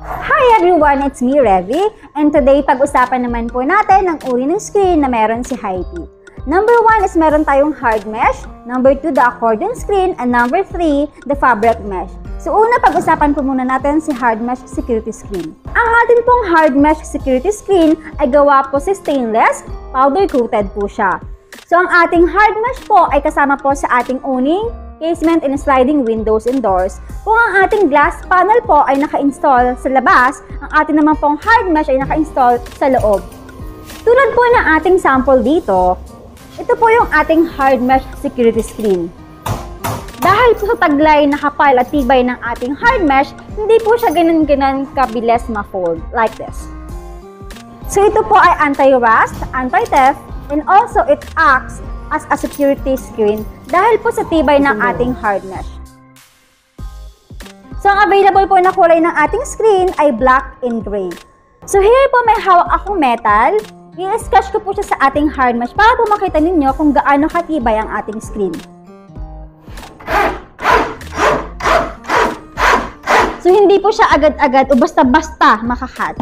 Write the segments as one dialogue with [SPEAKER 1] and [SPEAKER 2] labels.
[SPEAKER 1] Hi everyone! It's me, Revy, and today pag-usapan naman po natin ang uri ng screen na meron si Hypee. Number 1 is meron tayong hard mesh, number 2 the accordion screen, and number 3 the fabric mesh. So una, pag-usapan po muna natin si hard mesh security screen. Ang atin pong hard mesh security screen ay gawa po si stainless, powder coated po siya. So ang ating hard mesh po ay kasama po sa ating owning, casement, and sliding windows and doors. Kung ang ating glass panel po ay naka-install sa labas, ang ating naman pong hard mesh ay naka-install sa loob. Tulad po ng ating sample dito, ito po yung ating hard mesh security screen. Dahil po sa taglay, nakapal at tibay ng ating hard mesh, hindi po siya ganun-ganun kabilis ma-fold like this. So ito po ay anti-rust, anti-theft, and also it acts as a security screen dahil po sa tibay ng ating hard mesh. So ang available po na kulay ng ating screen ay black and gray. So here po may hawak akong metal. I-sketch ko po siya sa ating hard mesh para po makita ninyo kung gaano katibay ang ating screen. So hindi po siya agad-agad o basta-basta makakat.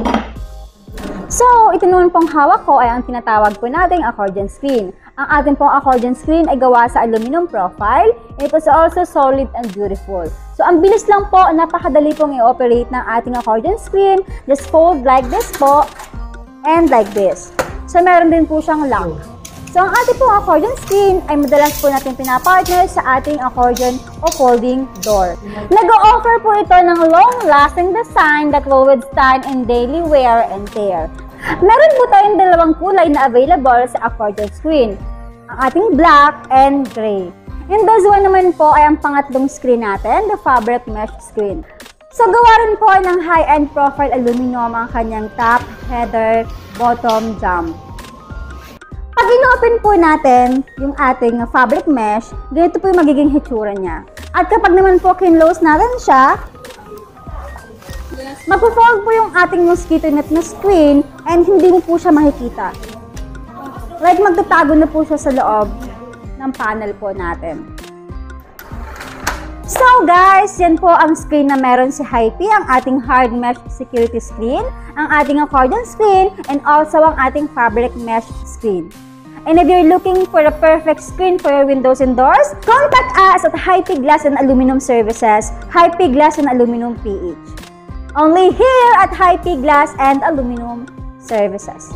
[SPEAKER 1] So, ito naman pong hawak ko ay ang tinatawag po nating accordion screen. Ang ating pong accordion screen ay gawa sa aluminum profile. It is also solid and beautiful. So, ang bilis lang po, napakadali pong i-operate ng ating accordion screen. Just fold like this po and like this. So, meron din po siyang lock. So, ang ating pong accordion screen ay madalas po natin pinapartner sa ating accordion o folding door. Nag-o-offer po ito ng long-lasting design that will withstand in daily wear and tear. Meron po tayong dalawang kulay na available sa accordion screen. Ang ating black and gray. And this one naman po ay ang pangatlong screen natin, the fabric mesh screen. So, gawa rin po ng high-end profile aluminum ang kanyang top, header, bottom, jump. Pag ino-open po natin yung ating fabric mesh, ganito po yung magiging hitsura niya. At kapag naman po kinlose natin siya, magpo-fold po yung ating mosquito net na screen and hindi mo po siya makikita. Like magtatago na po siya sa loob ng panel po natin. So guys, yan po ang screen na meron si Hypee, ang ating hard mesh security screen, ang ating accordion screen, and also ang ating fabric mesh screen. And if you're looking for a perfect screen for your windows and doors, contact us at Hypee Glass and Aluminum Services, Hypee Glass and Aluminum PH. Only here at Hypee Glass and Aluminum Services.